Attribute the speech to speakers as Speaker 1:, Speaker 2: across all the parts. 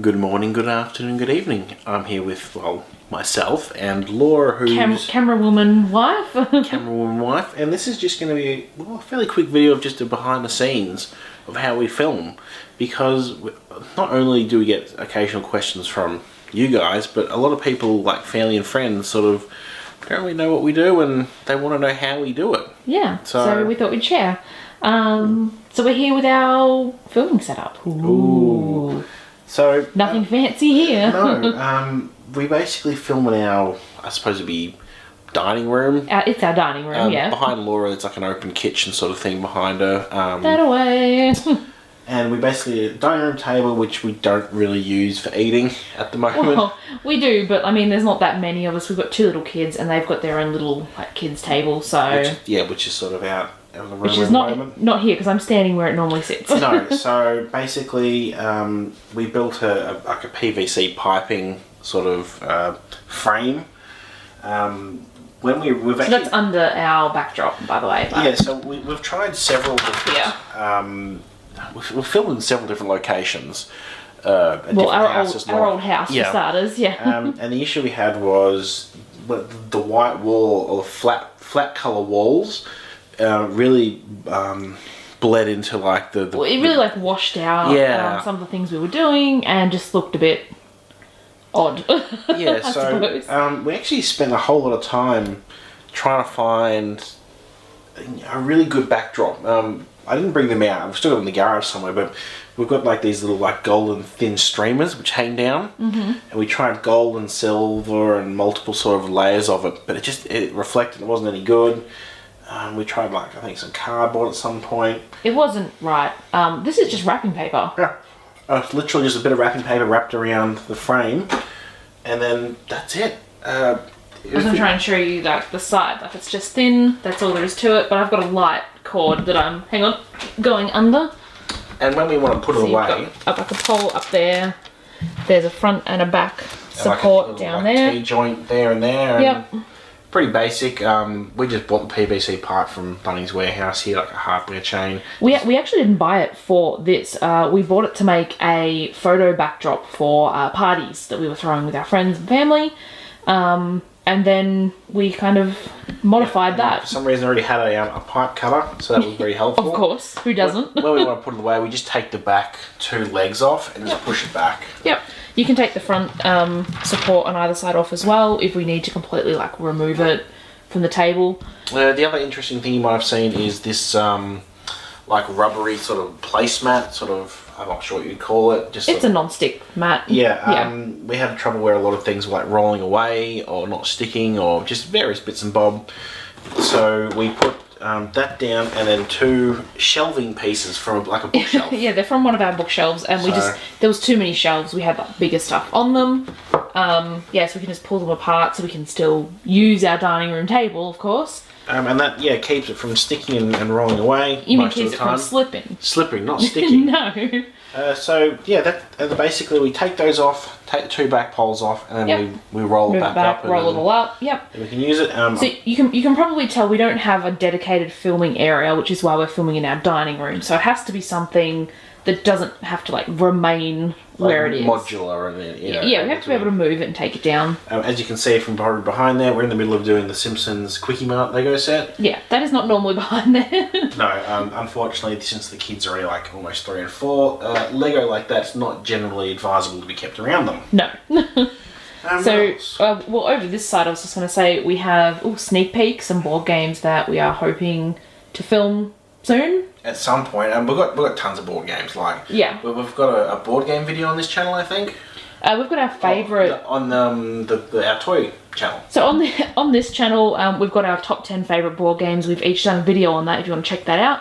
Speaker 1: Good morning, good afternoon, good evening. I'm here with, well, myself and Laura, who's...
Speaker 2: camera woman wife.
Speaker 1: camera woman wife. And this is just going to be a fairly quick video of just a behind the scenes of how we film. Because not only do we get occasional questions from you guys, but a lot of people, like family and friends, sort of don't really know what we do and they want to know how we do it.
Speaker 2: Yeah, so we thought we'd share. So we're here with our filming setup. Ooh.
Speaker 1: So
Speaker 2: nothing fancy here.
Speaker 1: No, we basically film in our, I suppose it'd be dining room.
Speaker 2: It's our dining room, yeah.
Speaker 1: Behind Laura, it's like an open kitchen sort of thing behind her.
Speaker 2: That away.
Speaker 1: And we basically a dining room table, which we don't really use for eating at the moment.
Speaker 2: Well, we do, but I mean, there's not that many of us. We've got two little kids, and they've got their own little like kids table. So
Speaker 1: which is sort of out of the room.
Speaker 2: Which is not here because I'm standing where it normally sits.
Speaker 1: No, so basically, we built a PVC piping sort of frame. We've actually,
Speaker 2: that's under our backdrop, by the way.
Speaker 1: Yeah, so we've tried several different.
Speaker 2: Yeah.
Speaker 1: We've filmed in several different locations.
Speaker 2: Our old house for starters, yeah.
Speaker 1: And the issue we had was the white wall or flat colour walls really bled into like
Speaker 2: it really like washed out some of the things we were doing and just looked a bit odd.
Speaker 1: Yeah, so we actually spent a whole lot of time trying to find a really good backdrop. I didn't bring them out. I've still got them in the garage somewhere, but we've got like these little like golden thin streamers which hang down, and we tried gold and silver and multiple sort of layers of it, but it reflected. It wasn't any good. We tried like I think some cardboard at some point.
Speaker 2: It wasn't right. This is just wrapping paper.
Speaker 1: Yeah, literally just a bit of wrapping paper wrapped around the frame, and then that's it.
Speaker 2: I was going to try and show you like the side, like it's just thin, that's all there is to it, but I've got a light cord that I'm, going under.
Speaker 1: And when we want to put it away...
Speaker 2: You've got like a pole up there, there's a front and a back support like down there.
Speaker 1: T-joint there and there.
Speaker 2: Yep.
Speaker 1: And pretty basic. We just bought the PVC pipe from Bunnings Warehouse here, like a hardware chain.
Speaker 2: We actually didn't buy it for this. We bought it to make a photo backdrop for parties that we were throwing with our friends and family. And then we kind of modified that.
Speaker 1: For some reason, I already had a pipe cutter, so that was very helpful.
Speaker 2: Of course, who doesn't?
Speaker 1: When we want to put it away, we just take the back two legs off and just push it back.
Speaker 2: Yep. You can take the front support on either side off as well if we need to completely like remove it from the table.
Speaker 1: The other interesting thing you might have seen is this like rubbery sort of placemat, sort of. I'm not sure what you'd call it.
Speaker 2: It's a non-stick mat.
Speaker 1: Yeah, we had trouble where a lot of things were like rolling away or not sticking or just various bits and bob. So we put that down and then two shelving pieces from like a bookshelf.
Speaker 2: Yeah, they're from one of our bookshelves, and there was too many shelves. We had like bigger stuff on them. So we can just pull them apart so we can still use our dining room table, of course.
Speaker 1: And that, keeps it from sticking and rolling away.
Speaker 2: You mean keeps it from slipping?
Speaker 1: Slipping, not sticking.
Speaker 2: No.
Speaker 1: Basically we take those off, take the two back poles off, and then we roll it back up.
Speaker 2: Roll it all up, yep.
Speaker 1: And we can use it.
Speaker 2: So you can probably tell we don't have a dedicated filming area, which is why we're filming in our dining room. So it has to be something that doesn't have to like remain where it is.
Speaker 1: Modular and
Speaker 2: we have to be able to move it and take it down.
Speaker 1: As you can see from behind there, we're in the middle of doing the Simpsons Quickie Mart Lego set.
Speaker 2: Yeah, that is not normally behind there.
Speaker 1: No, unfortunately, since the kids are already like almost 3 and 4, Lego like that's not generally advisable to be kept around them.
Speaker 2: No. Over this side, I was just going to say we have sneak peeks, some board games that we are hoping to film soon.
Speaker 1: At some point, and we've got tons of board games. We've got a board game video on this channel, I think.
Speaker 2: We've got our favourite
Speaker 1: on our toy channel.
Speaker 2: So on this channel, we've got our top 10 favourite board games. We've each done a video on that if you want to check that out.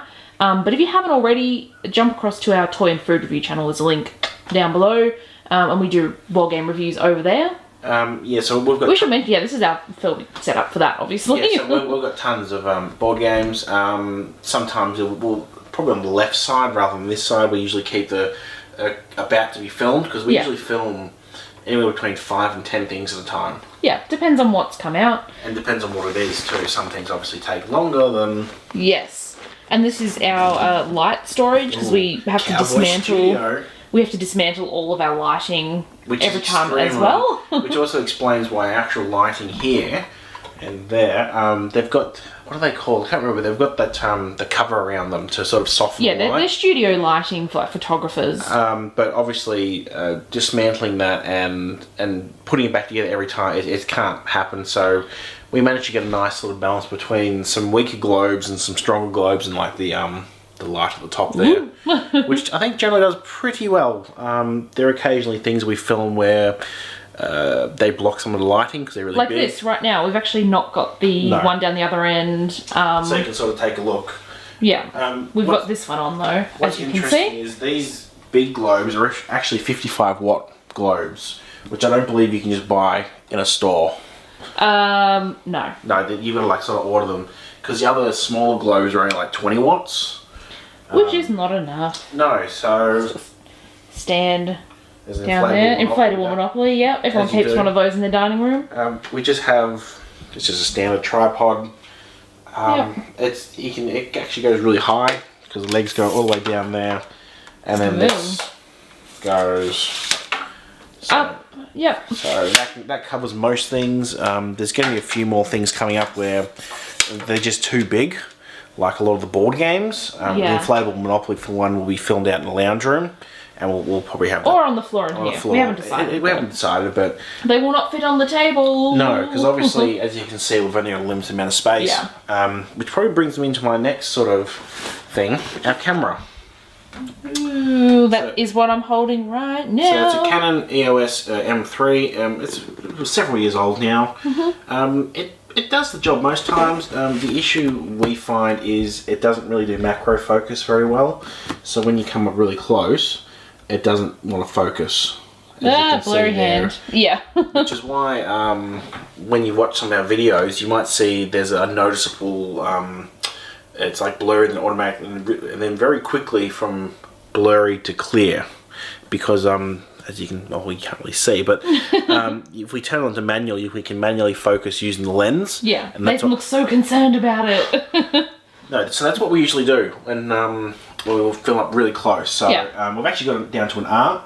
Speaker 2: But if you haven't already, jump across to our toy and food review channel. There's a link down below, and we do board game reviews over there.
Speaker 1: So we've got.
Speaker 2: We should mention, this is our filming setup for that, obviously.
Speaker 1: Yeah, so we've got tons of board games. Sometimes we'll probably on the left side rather than this side. We usually keep the about to be filmed because we usually film anywhere between 5 and 10 things at a time.
Speaker 2: Yeah, depends on what's come out.
Speaker 1: And depends on what it is too. Some things obviously take longer than.
Speaker 2: Yes. And this is our light storage because we have to dismantle. we have to dismantle all of our lighting every time as
Speaker 1: extremely-
Speaker 2: well.
Speaker 1: Which also explains why actual lighting here and there, they've got, what are they called? I can't remember. They've got that the cover around them to sort of soften
Speaker 2: Yeah,
Speaker 1: the
Speaker 2: they're
Speaker 1: light.
Speaker 2: studio lighting for like photographers.
Speaker 1: But obviously, dismantling that and putting it back together every time, it can't happen. So we managed to get a nice sort of balance between some weaker globes and some stronger globes, and like the light at the top there, which I think generally does pretty well. There are occasionally things we film where they block some of the lighting because they're really
Speaker 2: like
Speaker 1: big.
Speaker 2: this right now, we've actually not got the
Speaker 1: No.
Speaker 2: one down the other end.
Speaker 1: So you can sort of take a look.
Speaker 2: Yeah, we've got this one on though,
Speaker 1: What's
Speaker 2: as you can
Speaker 1: interesting
Speaker 2: see.
Speaker 1: is these big globes are actually 55 watt globes, which I don't believe you can just buy in a store.
Speaker 2: No.
Speaker 1: No, you've got to like sort of order them, because the other smaller globes are only like 20 watts.
Speaker 2: Which is not enough.
Speaker 1: No, so
Speaker 2: Stand
Speaker 1: there's an
Speaker 2: down there.
Speaker 1: Monopoly
Speaker 2: Inflatable Monopoly, yep. Everyone
Speaker 1: As you
Speaker 2: keeps
Speaker 1: do.
Speaker 2: one of those in their dining room.
Speaker 1: We just have, it's just a standard tripod. It actually goes really high because the legs go all the way down there, and then this goes
Speaker 2: Up, yep.
Speaker 1: So that covers most things. There's going to be a few more things coming up where they're just too big, like a lot of the board games. The inflatable Monopoly for one will be filmed out in the lounge room, and we'll probably have that
Speaker 2: Or on the floor in
Speaker 1: on
Speaker 2: here.
Speaker 1: the floor.
Speaker 2: We haven't decided.
Speaker 1: We haven't decided, but
Speaker 2: They will not fit on the table.
Speaker 1: no, because obviously, as you can see, we've only got a limited amount of space.
Speaker 2: Yeah.
Speaker 1: Which probably brings me into my next sort of thing, our camera.
Speaker 2: Ooh, that is what I'm holding right now.
Speaker 1: So it's a Canon EOS M3. It was several years old now. It does the job most times. The issue we find is it doesn't really do macro focus very well. So when you come up really close, it doesn't want to focus. as you can see
Speaker 2: Blurry
Speaker 1: there.
Speaker 2: hand. Yeah.
Speaker 1: Which is why when you watch some of our videos, you might see there's a noticeable, it's like blurry and automatic, and then very quickly from blurry to clear. Because as you can, well, you can't really see, but if we turn it on to manual, we can manually focus using the lens.
Speaker 2: Yeah.
Speaker 1: And that's
Speaker 2: Nathan looks so concerned about it.
Speaker 1: No, so that's what we usually do when we'll film up really close. So we've actually got it down to an art.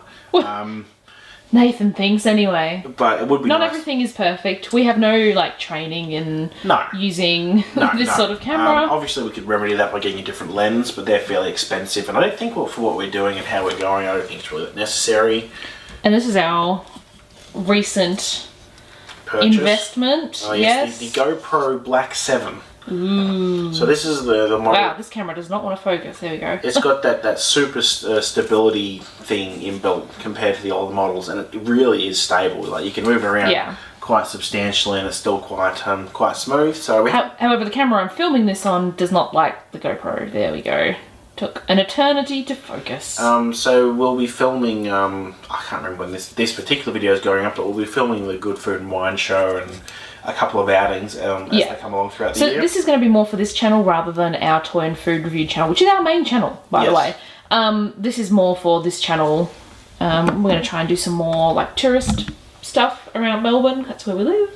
Speaker 2: Nathan thinks anyway.
Speaker 1: But it would be
Speaker 2: Not
Speaker 1: nice.
Speaker 2: everything is perfect. We have no like training in
Speaker 1: No.
Speaker 2: using this sort of camera.
Speaker 1: Obviously, we could remedy that by getting a different lens, but they're fairly expensive. And I don't think for what we're doing and how we're going, I don't think it's really necessary.
Speaker 2: And this is our recent
Speaker 1: Purchase. Oh,
Speaker 2: investment. Yes.
Speaker 1: The GoPro Black 7. Ooh. So this is the model.
Speaker 2: Wow, this camera does not want to focus. There we go.
Speaker 1: It's got that super stability thing inbuilt compared to the older models, and it really is stable. Like you can move it around quite substantially, and it's still quite smooth. So
Speaker 2: However, the camera I'm filming this on does not like the GoPro. There we go. Took an eternity to focus.
Speaker 1: So we'll be filming. I can't remember when this particular video is going up, but we'll be filming the Good Food and Wine show and a couple of outings as they come along throughout the year.
Speaker 2: So this is going to be more for this channel rather than our toy and food review channel, which is our main channel, by the way. This is more for this channel. We're going to try and do some more like tourist stuff around Melbourne. That's where we live.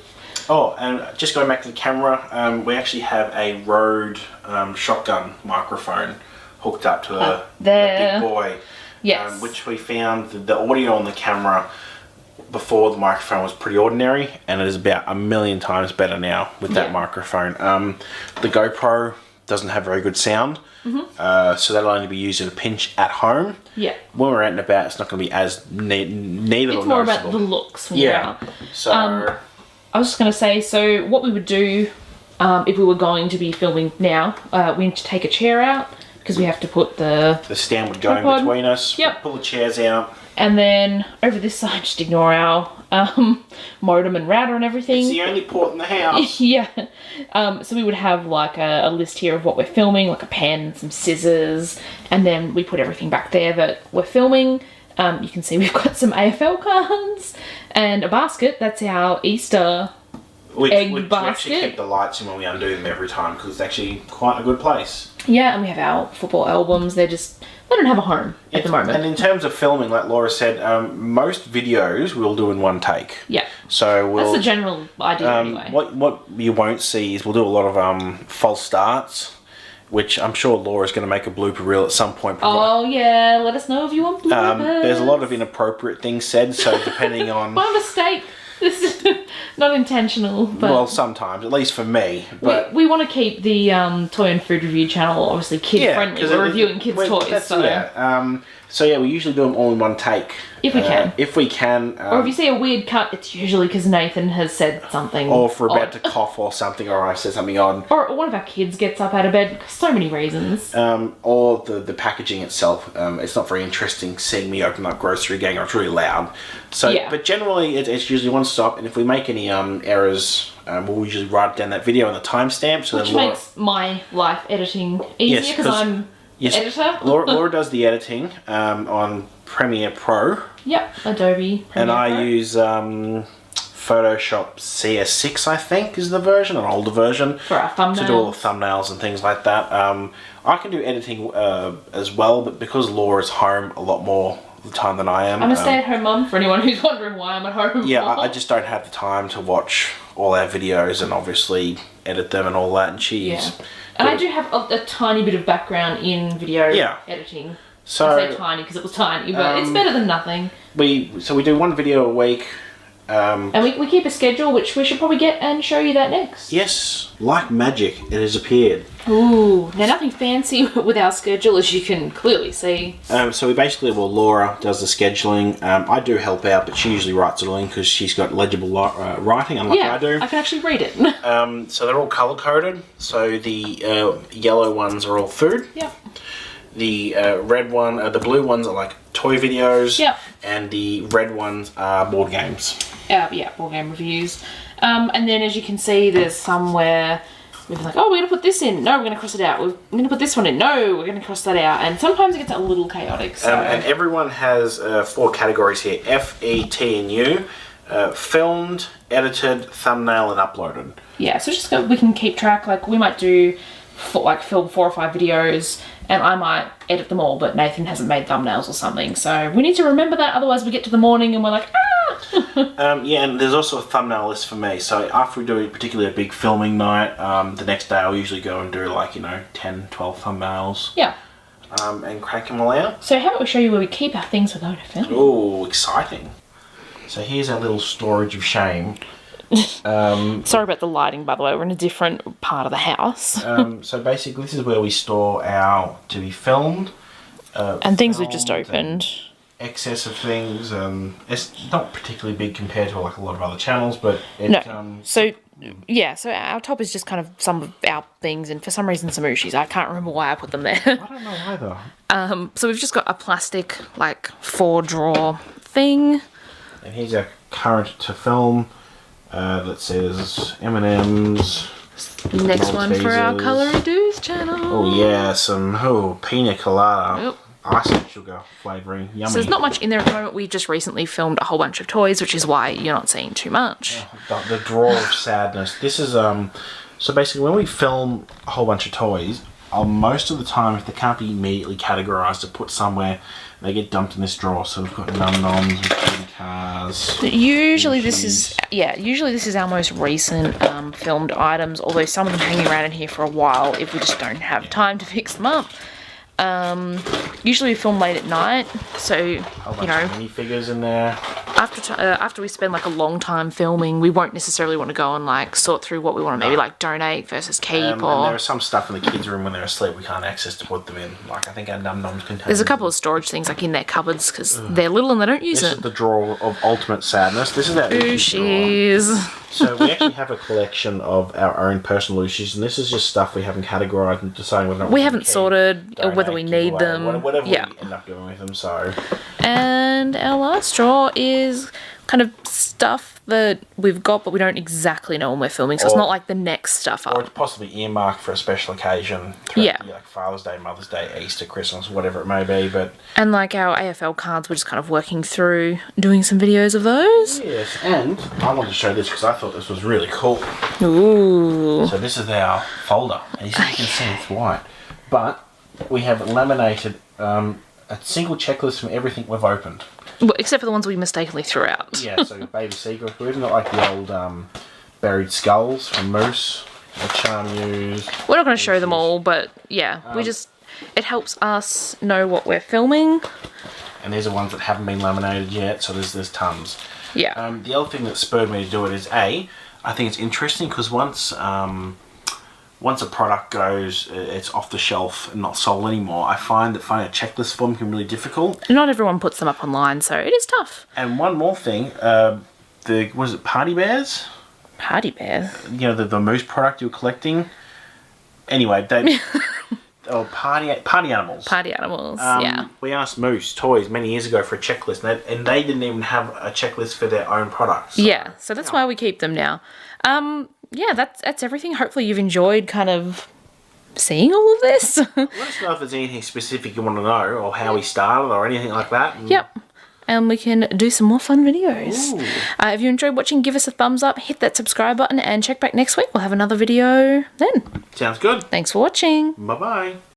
Speaker 1: Oh, and just going back to the camera, we actually have a Rode shotgun microphone hooked up to the big boy.
Speaker 2: Yes.
Speaker 1: Which we found the audio on the camera before the microphone was pretty ordinary, and it is about 1,000,000 times better now with that microphone. The GoPro doesn't have very good sound, so that'll only be used at a pinch at home.
Speaker 2: Yeah.
Speaker 1: When we're out and about, it's not going to be as needed or
Speaker 2: It's more
Speaker 1: noticeable.
Speaker 2: about the looks when you're out.
Speaker 1: So
Speaker 2: I was just going to say, so what we would do if we were going to be filming now, we need to take a chair out because we have to put the
Speaker 1: stand would go in
Speaker 2: tripod
Speaker 1: between us.
Speaker 2: Yep.
Speaker 1: Pull the chairs out.
Speaker 2: And then over this side, just ignore our modem and router and everything.
Speaker 1: It's the only port in the house.
Speaker 2: Yeah. So we would have like a list here of what we're filming, like a pen, some scissors, and then we put everything back there that we're filming. You can see we've got some AFL cards and a basket. That's our Easter egg
Speaker 1: We
Speaker 2: basket.
Speaker 1: actually keep the lights in when we undo them every time because it's actually quite a good place.
Speaker 2: Yeah, and we have our football albums. They don't have a home at the moment.
Speaker 1: And in terms of filming, like Laura said, most videos we'll do in one take.
Speaker 2: Yeah.
Speaker 1: So we'll.
Speaker 2: That's the general idea anyway.
Speaker 1: What you won't see is we'll do a lot of false starts, which I'm sure Laura's going to make a blooper reel at some point.
Speaker 2: Oh yeah, let us know if you want bloopers.
Speaker 1: There's a lot of inappropriate things said, so depending on...
Speaker 2: My mistake. This is not intentional, but...
Speaker 1: Well, sometimes, at least for me. But
Speaker 2: we want to keep the toy and food review channel obviously kid-friendly. We're reviewing kids' toys, so...
Speaker 1: Yeah. So yeah, we usually do them all in one take.
Speaker 2: If we can.
Speaker 1: If we can.
Speaker 2: Or if you see a weird cut, it's usually because Nathan has said something.
Speaker 1: Or if we're about to cough or something, or I said something odd.
Speaker 2: Or one of our kids gets up out of bed. So many reasons.
Speaker 1: Or the packaging itself. It's not very interesting seeing me open up grocery gang, or it's really loud. So, yeah. But generally, it's usually one stop, and if we make any errors, we'll usually write down that video and the timestamp. So
Speaker 2: which makes my life editing easier, because I'm...
Speaker 1: Yes,
Speaker 2: editor.
Speaker 1: Laura does the editing on Premiere Pro.
Speaker 2: Yep, Adobe Premiere
Speaker 1: and I
Speaker 2: Pro.
Speaker 1: use Photoshop CS6, I think, is the version, an older version.
Speaker 2: For our thumbnails.
Speaker 1: To do all the thumbnails and things like that. I can do editing as well, but because Laura's home a lot more of the time than I am.
Speaker 2: I'm a stay-at-home mum, for anyone who's wondering why I'm at home.
Speaker 1: Yeah, I just don't have the time to watch all our videos and obviously edit them and all that, and she's...
Speaker 2: Yeah. And I do have a tiny bit of background in video editing.
Speaker 1: So,
Speaker 2: I say tiny because it was tiny, but it's better than nothing.
Speaker 1: We do one video a week.
Speaker 2: And we keep a schedule, which we should probably get and show you that next.
Speaker 1: Yes, like magic, it has appeared.
Speaker 2: Ooh, now nothing fancy with our schedule, as you can clearly see.
Speaker 1: So we basically, Laura does the scheduling. I do help out, but she usually writes it all in because she's got legible writing, unlike I do.
Speaker 2: I can actually read it.
Speaker 1: So they're all colour-coded. So the yellow ones are all food.
Speaker 2: Yep.
Speaker 1: The the blue ones are like toy videos.
Speaker 2: Yep.
Speaker 1: And the red ones are board games.
Speaker 2: Yeah, board game reviews. And then as you can see, there's some where we're like, oh, we're going to put this in. No, we're going to cross it out. We're going to put this one in. No, we're going to cross that out. And sometimes it gets a little chaotic. So.
Speaker 1: And everyone has 4 categories here. F, E, T, and U. Filmed, edited, thumbnail, and uploaded.
Speaker 2: Yeah, so just we can keep track. Like, we might do film 4 or 5 videos, and I might edit them all, but Nathan hasn't made thumbnails or something. So we need to remember that, otherwise we get to the morning and we're like,
Speaker 1: yeah, and there's also a thumbnail list for me. So after we do particularly a big filming night, the next day I'll usually go and do 10, 12 thumbnails.
Speaker 2: Yeah.
Speaker 1: And crank them all out.
Speaker 2: So how about we show you where we keep our things without a film?
Speaker 1: Oh, exciting. So here's our little storage of shame.
Speaker 2: Sorry about the lighting, by the way. We're in a different part of the house.
Speaker 1: So basically this is where we store our to be filmed.
Speaker 2: And things we've just opened.
Speaker 1: Excess of things. It's not particularly big compared to like a lot of other channels, but it,
Speaker 2: no. So our top is just kind of some of our things, and for some reason some Ushi's. I can't remember why I put them there.
Speaker 1: I don't know either.
Speaker 2: So we've just got a plastic 4-drawer thing.
Speaker 1: And here's our current to film. Let's see, there's M&M's.
Speaker 2: Next one for our Colour Do's channel.
Speaker 1: Oh yeah, some pina colada. Yep. Ice and sugar flavouring. Yummy.
Speaker 2: So there's not much in there at the moment. We just recently filmed a whole bunch of toys, which is why you're not seeing too much.
Speaker 1: The drawer of sadness. This is so basically when we film a whole bunch of toys, most of the time if they can't be immediately categorised or put somewhere, they get dumped in this drawer. So we've got num-noms, we've got cars.
Speaker 2: Usually this is our most recent filmed items, although some of them hanging around in here for a while if we just don't have time to fix them up. Usually we film late at night, so
Speaker 1: minifigures in there.
Speaker 2: After we spend a long time filming, we won't necessarily want to go and sort through what we want to maybe donate versus keep.
Speaker 1: And there are some stuff in the kids' room when they're asleep we can't access to put them in. I think our num-noms contain.
Speaker 2: There's a couple of storage things in their cupboards because they're little and they don't use it.
Speaker 1: This is the drawer of ultimate sadness. This is our
Speaker 2: Ushi's.
Speaker 1: So we actually have a collection of our own personal Ushi's, and this is just stuff we haven't categorised and deciding whether
Speaker 2: we haven't sorted or whether we need them.
Speaker 1: Whatever we end up doing with them. So.
Speaker 2: And our last drawer is kind of stuff that we've got, but we don't exactly know when we're filming, so it's not like the next stuff up.
Speaker 1: Or it's possibly earmarked for a special occasion. Like Father's Day, Mother's Day, Easter, Christmas, whatever it may be. But
Speaker 2: and our AFL cards, we're just kind of working through doing some videos of those.
Speaker 1: Yes, and I wanted to show this because I thought this was really cool.
Speaker 2: Ooh.
Speaker 1: So this is our folder, and as you can see, it's white. But we have laminated a single checklist from everything we've opened.
Speaker 2: Well, except for the ones we mistakenly threw out.
Speaker 1: Yeah, so baby seagulls. We even got the old buried skulls from moose. a charm use.
Speaker 2: We're not going to show them all, but yeah, it helps us know what we're filming.
Speaker 1: And these are ones that haven't been laminated yet, so there's tons.
Speaker 2: Yeah.
Speaker 1: The other thing that spurred me to do it is I think it's interesting because once a product goes, it's off the shelf and not sold anymore, I find that finding a checklist for them can be really difficult.
Speaker 2: Not everyone puts them up online, so it is tough.
Speaker 1: And one more thing, what is it, Party Bears?
Speaker 2: Party Bears?
Speaker 1: You know, the moose product you were collecting. Anyway, they... party animals.
Speaker 2: Party animals, yeah.
Speaker 1: We asked Moose Toys many years ago for a checklist, and they didn't even have a checklist for their own products.
Speaker 2: Yeah, so that's why we keep them now. Yeah, that's everything. Hopefully you've enjoyed kind of seeing all of this.
Speaker 1: Let us know if there's anything specific you want to know, or how we started, or anything like that.
Speaker 2: Yep. And we can do some more fun videos. If you enjoyed watching, give us a thumbs up, hit that subscribe button, and check back next week. We'll have another video then.
Speaker 1: Sounds good.
Speaker 2: Thanks for watching.
Speaker 1: Bye-bye.